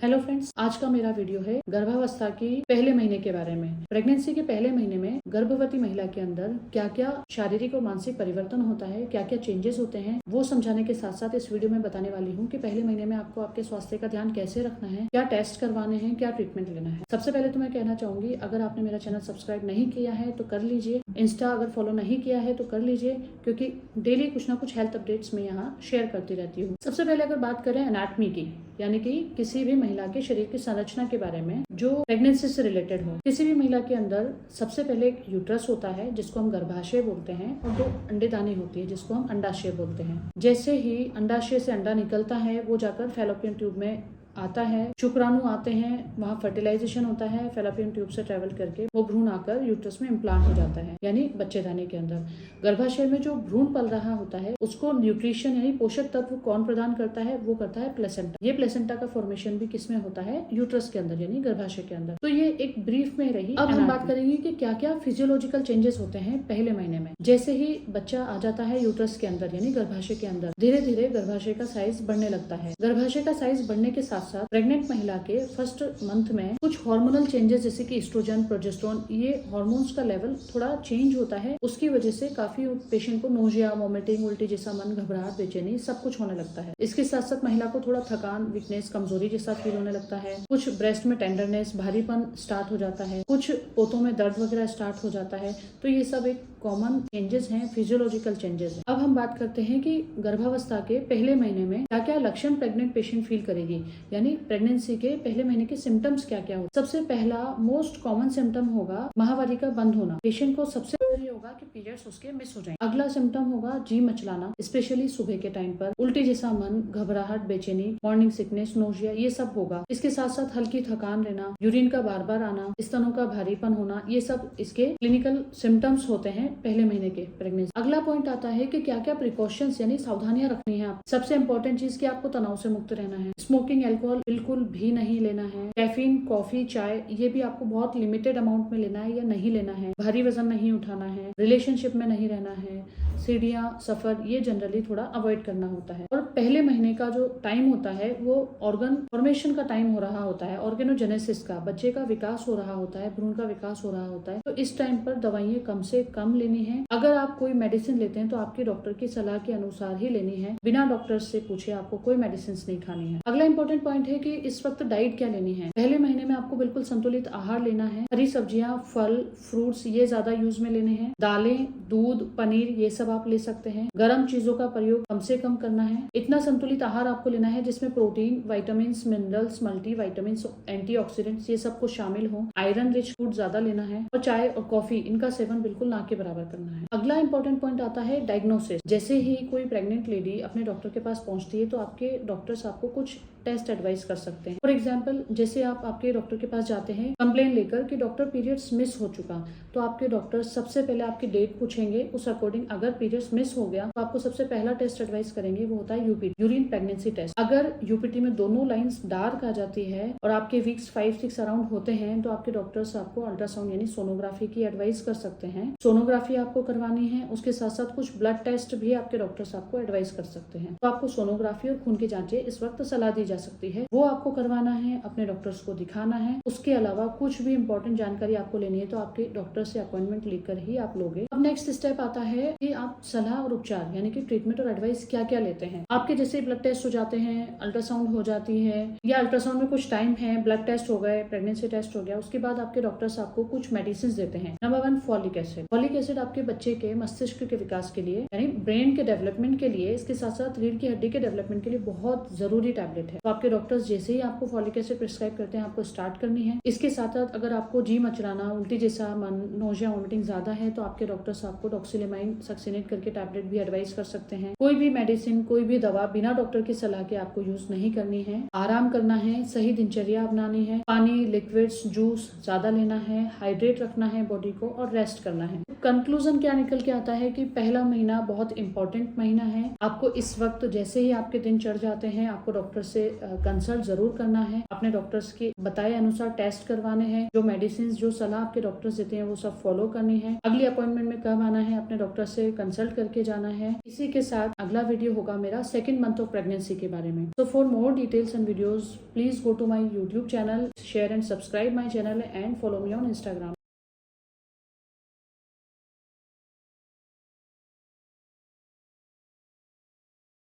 Hello friends, आज का मेरा वीडियो है गर्भावस्था की पहले महीने के बारे में। प्रेगनेंसी के पहले महीने में गर्भवती महिला के अंदर क्या क्या शारीरिक और मानसिक परिवर्तन होता है, क्या क्या चेंजेस होते हैं, वो समझाने के साथ साथ इस वीडियो में बताने वाली हूँ कि पहले महीने में आपको आपके स्वास्थ्य का ध्यान कैसे रखना है, क्या टेस्ट करवाने हैं, क्या ट्रीटमेंट लेना है। सबसे पहले तो मैं कहना चाहूंगी, अगर आपने मेरा चैनल सब्सक्राइब नहीं किया है तो कर लीजिए। इंस्टा अगर फॉलो नहीं किया है तो कर लीजिए, क्योंकि डेली कुछ ना कुछ हेल्थ अपडेट्स में यहाँ शेयर करती रहती हूँ। सबसे पहले अगर बात करें एनाटॉमी की, यानी कि किसी भी महिला के शरीर की संरचना के बारे में जो प्रेगनेंसी से रिलेटेड हो। किसी भी महिला के अंदर सबसे पहले एक यूट्रस होता है जिसको हम गर्भाशय बोलते हैं, और दो अंडेदानी होती है जिसको हम अंडाशय बोलते हैं। जैसे ही अंडाशय से अंडा निकलता है वो जाकर फैलोपियन ट्यूब में आता है, शुक्राणु आते हैं, वहाँ फर्टिलाइजेशन होता है, फैलोपियन ट्यूब से ट्रेवल करके वो भ्रूण आकर यूट्रस में इम्प्लांट हो जाता है, यानी बच्चेदानी के अंदर। गर्भाशय में जो भ्रूण पल रहा होता है उसको न्यूट्रिशन यानी पोषक तत्व कौन प्रदान करता है, वो करता है प्लेसेंटा। ये प्लेसेंटा का फॉर्मेशन भी किसमें होता है, यूट्रस के अंदर यानी गर्भाशय के अंदर। तो ये एक ब्रीफ में रही। अब हम बात करेंगे कि क्या क्या फिजियोलॉजिकल चेंजेस होते हैं पहले महीने में। जैसे ही बच्चा आ जाता है यूट्रस के अंदर यानी गर्भाशय के अंदर, धीरे धीरे गर्भाशय का साइज बढ़ने लगता है। गर्भाशय का साइज बढ़ने के साथ साथ प्रेग्नेंट महिला के फर्स्ट मंथ में कुछ हार्मोनल चेंजेस जैसे कि एस्ट्रोजन, प्रोजेस्टेरोन, ये हार्मोन्स का लेवल थोड़ा चेंज होता है। उसकी वजह से काफी पेशेंट को नोजिया, वोमिटिंग, उल्टी जैसा मन, घबराहट, बेचैनी सब कुछ होने लगता है। इसके साथ साथ महिला को थोड़ा थकान, वीकनेस, कमजोरी जैसा फील होने लगता है। कुछ ब्रेस्ट में टेंडरनेस, भारीपन स्टार्ट हो जाता है। कुछ पोतों में दर्द वगैरह स्टार्ट हो जाता है। तो ये सब एक कॉमन चेंजेस हैं, फिजियोलॉजिकल चेंजेस हैं। अब हम बात करते हैं कि गर्भावस्था के पहले महीने में क्या क्या लक्षण प्रेग्नेंट पेशेंट फील करेगी, यानी प्रेगनेंसी के पहले महीने के सिम्टम्स क्या क्या हो। सबसे पहला मोस्ट कॉमन सिम्टम होगा माहवारी का बंद होना। पेशेंट को सबसे ये होगा कि पीरियड्स उसके मिस हो जाएंगे। अगला सिम्टम होगा जी मचलाना, स्पेशली सुबह के टाइम पर। उल्टी जैसा मन, घबराहट, बेचैनी, मॉर्निंग सिकनेस, नोजिया, ये सब होगा। इसके साथ साथ हल्की थकान रहना, यूरिन का बार बार आना, स्तनों का भारीपन होना, ये सब इसके क्लिनिकल सिम्टम्स होते हैं पहले महीने के प्रेगनेंसी। अगला पॉइंट आता है कि क्या क्या प्रिकॉशंस यानी सावधानियां रखनी है। आप सबसे इंपॉर्टेंट चीज कि आपको तनाव से मुक्त रहना है। स्मोकिंग, अल्कोहल बिल्कुल भी नहीं लेना है। कैफीन, कॉफी, चाय ये भी आपको बहुत लिमिटेड अमाउंट में लेना है या नहीं लेना है। भारी वजन नहीं उठाना है। रिलेशनशिप में नहीं रहना है। सीढ़ियाँ, सफर ये जनरली थोड़ा अवॉइड करना होता है। और पहले महीने का जो टाइम होता है वो ऑर्गन फॉर्मेशन का टाइम हो रहा होता है, ऑर्गेनोजेनेसिस का, बच्चे का विकास हो रहा होता है, भ्रूण का विकास हो रहा होता है। तो इस टाइम पर दवाइयाँ कम से कम लेनी है। अगर आप कोई मेडिसिन लेते हैं तो आपके डॉक्टर की सलाह के अनुसार ही लेनी है। बिना डॉक्टर से पूछे आपको कोई मेडिसिन नहीं खानी है। अगला इंपॉर्टेंट पॉइंट है कि इस वक्त डाइट क्या लेनी है। पहले महीने में आपको बिल्कुल संतुलित आहार लेना है। हरी सब्जियां, फल, फ्रूट्स ये ज्यादा यूज में लेने हैं। दालें, दूध, पनीर ये सब आप ले सकते हैं। गर्म चीजों का प्रयोग कम से कम करना है। इतना संतुलित आहार आपको लेना है जिसमें protein, vitamin, minerals, multi vitamin, antioxidants ये सब कुछ शामिल हो। आयरन रिच फूड ज्यादा लेना है और चाय और कॉफी इनका सेवन बिल्कुल ना के बराबर करना है। अगला इंपॉर्टेंट पॉइंट आता है डायग्नोसिस। जैसे ही कोई प्रेग्नेंट लेडी अपने डॉक्टर के पास पहुंचती है तो आपके डॉक्टर्स आपको कुछ टेस्ट एडवाइस कर सकते हैं। फॉर एग्जाम्पल, जैसे आप आपके डॉक्टर के पास जाते हैं कंप्लेन लेकर कि डॉक्टर पीरियड्स मिस हो चुका, तो आपके डॉक्टर सबसे पहले आपकी डेट पूछेंगे। उस अकॉर्डिंग अगर पीरियड्स मिस हो गया तो आपको सबसे पहला टेस्ट एडवाइस करेंगे, वो होता है यूपीटी, यूरिन प्रेगनेंसी टेस्ट। अगर यूपीटी में दोनों लाइंस डार्क आ जाती है और आपके वीक्स 5-6 अराउंड होते हैं तो आपके डॉक्टर्स आपको अल्ट्रासाउंड यानी सोनोग्राफी की एडवाइस कर सकते हैं। सोनोग्राफी आपको करवानी है। उसके साथ साथ कुछ ब्लड टेस्ट भी आपके डॉक्टर्स आपको एडवाइस कर सकते हैं। तो आपको सोनोग्राफी और खून की जांचें इस वक्त सलाह दी जा सकती है, वो आपको करवाना है, अपने डॉक्टर्स को दिखाना है। उसके अलावा कुछ भी इंपॉर्टेंट जानकारी आपको लेनी है तो आपके डॉक्टर से अपॉइंटमेंट लेकर ही आप लोगे। अब नेक्स्ट स्टेप आता है कि आप सलाह और उपचार यानी कि ट्रीटमेंट और एडवाइस क्या क्या लेते हैं। आपके जैसे ब्लड टेस्ट हो जाते हैं, अल्ट्रासाउंड हो जाती है, या अल्ट्रासाउंड में कुछ टाइम है, ब्लड टेस्ट हो गए, प्रेगनेंसी टेस्ट हो गया, उसके बाद आपके डॉक्टर्स आपको कुछ मेडिसिन देते हैं। Number 1 folic acid. Folic acid आपके बच्चे के मस्तिष्क के विकास के लिए यानी ब्रेन के डेवलपमेंट के लिए, इसके साथ साथ रीढ़ की हड्डी के डेवलपमेंट के लिए बहुत जरूरी टैबलेट है। तो आपके डॉक्टर्स जैसे ही आपको फॉलिक एसिड प्रिस्क्राइब करते हैं आपको स्टार्ट करनी है। इसके साथ साथ अगर आपको जी मचलाना, उल्टी जैसा मन, नोजिया, वोमिटिंग ज्यादा है तो आपके डॉक्टर्स आपको डॉक्सिलेमाइन सक्सिनेट करके टैबलेट भी एडवाइस कर सकते हैं। कोई भी मेडिसिन, कोई भी दवा बिना डॉक्टर की सलाह के आपको यूज नहीं करनी है। आराम करना है, सही दिनचर्या अपनानी है, पानी, लिक्विड्स, जूस ज्यादा लेना है, हाइड्रेट रखना है बॉडी को और रेस्ट करना है। कंक्लूजन क्या निकल के आता है कि पहला महीना बहुत इंपॉर्टेंट महीना है। आपको इस वक्त जैसे ही आपके दिन चढ़ जाते हैं आपको डॉक्टर से कंसल्ट जरूर करना है, अपने डॉक्टर्स के बताए अनुसार टेस्ट करवाने हैं, जो मेडिसिन जो सलाह आपके डॉक्टर्स देते हैं वो सब फॉलो करनी है। अगली अपॉइंटमेंट में कब आना है, अपने डॉक्टर से कंसल्ट करके जाना है। इसी के साथ अगला वीडियो होगा मेरा सेकंड मंथ ऑफ प्रेगनेंसी के बारे में। So for more details and videos, please go to my YouTube channel, share and subscribe my channel and follow me on Instagram.